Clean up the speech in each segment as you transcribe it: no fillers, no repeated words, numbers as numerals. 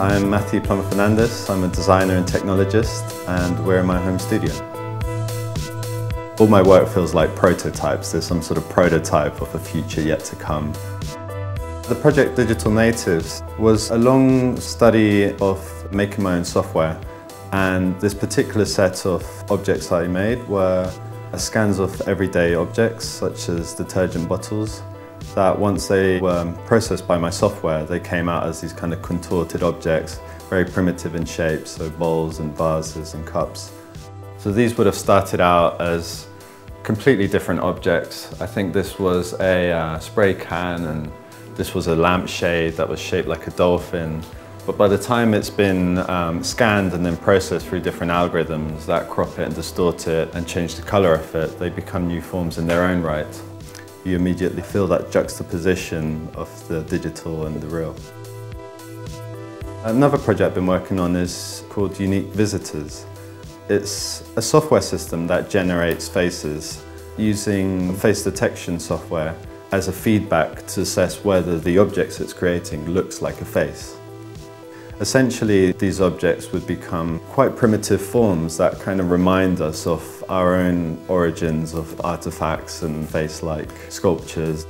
I'm Matthew Plummer-Fernandez. I'm a designer and technologist, and we're in my home studio. All my work feels like prototypes. There's some sort of prototype of a future yet to come. The project Digital Natives was a long study of making my own software, and this particular set of objects I made were scans of everyday objects such as detergent bottles that once they were processed by my software, they came out as these kind of contorted objects, very primitive in shape, so bowls and vases and cups. So these would have started out as completely different objects. I think this was a spray can, and this was a lampshade that was shaped like a dolphin. But by the time it's been scanned and then processed through different algorithms that crop it and distort it and change the color of it, they become new forms in their own right. You immediately feel that juxtaposition of the digital and the real. Another project I've been working on is called Unique Visitors. It's a software system that generates faces using face detection software as a feedback to assess whether the objects it's creating looks like a face. Essentially, these objects would become quite primitive forms that kind of remind us of our own origins of artifacts and face-like sculptures.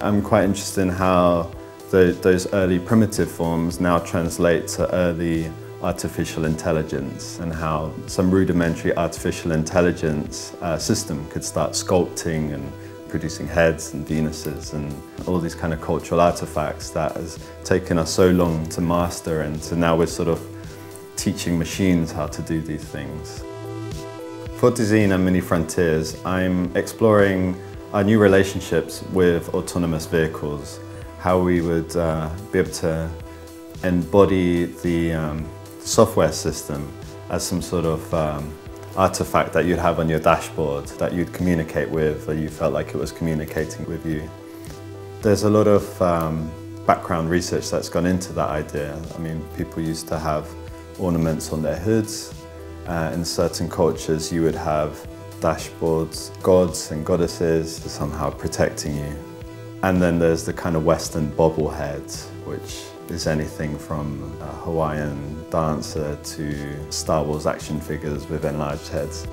I'm quite interested in how those early primitive forms now translate to early artificial intelligence, and how some rudimentary artificial intelligence system could start sculpting and producing heads and Venuses and all these kind of cultural artifacts that has taken us so long to master, and so now we're sort of teaching machines how to do these things. For Dezeen and MINI Frontiers, I'm exploring our new relationships with autonomous vehicles, how we would be able to embody the software system as some sort of artefact that you'd have on your dashboard that you'd communicate with, or you felt like it was communicating with you. There's a lot of background research that's gone into that idea. I mean, people used to have ornaments on their hoods. In certain cultures you would have dashboards, gods and goddesses somehow protecting you. And then there's the kind of Western bobbleheads, which is anything from a Hawaiian dancer to Star Wars action figures with enlarged heads.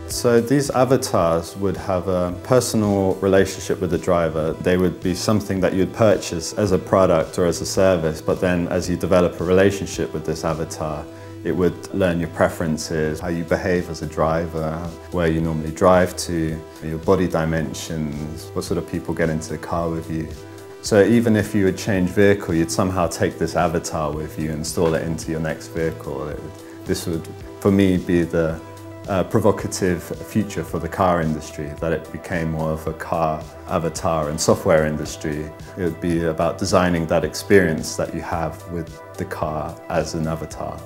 So these avatars would have a personal relationship with the driver. They would be something that you'd purchase as a product or as a service, but then as you develop a relationship with this avatar, it would learn your preferences, how you behave as a driver, where you normally drive to, your body dimensions, what sort of people get into the car with you. So even if you would change vehicle, you'd somehow take this avatar with you and install it into your next vehicle. This would, for me, be the provocative future for the car industry, that it became more of a car avatar and software industry. It would be about designing that experience that you have with the car as an avatar.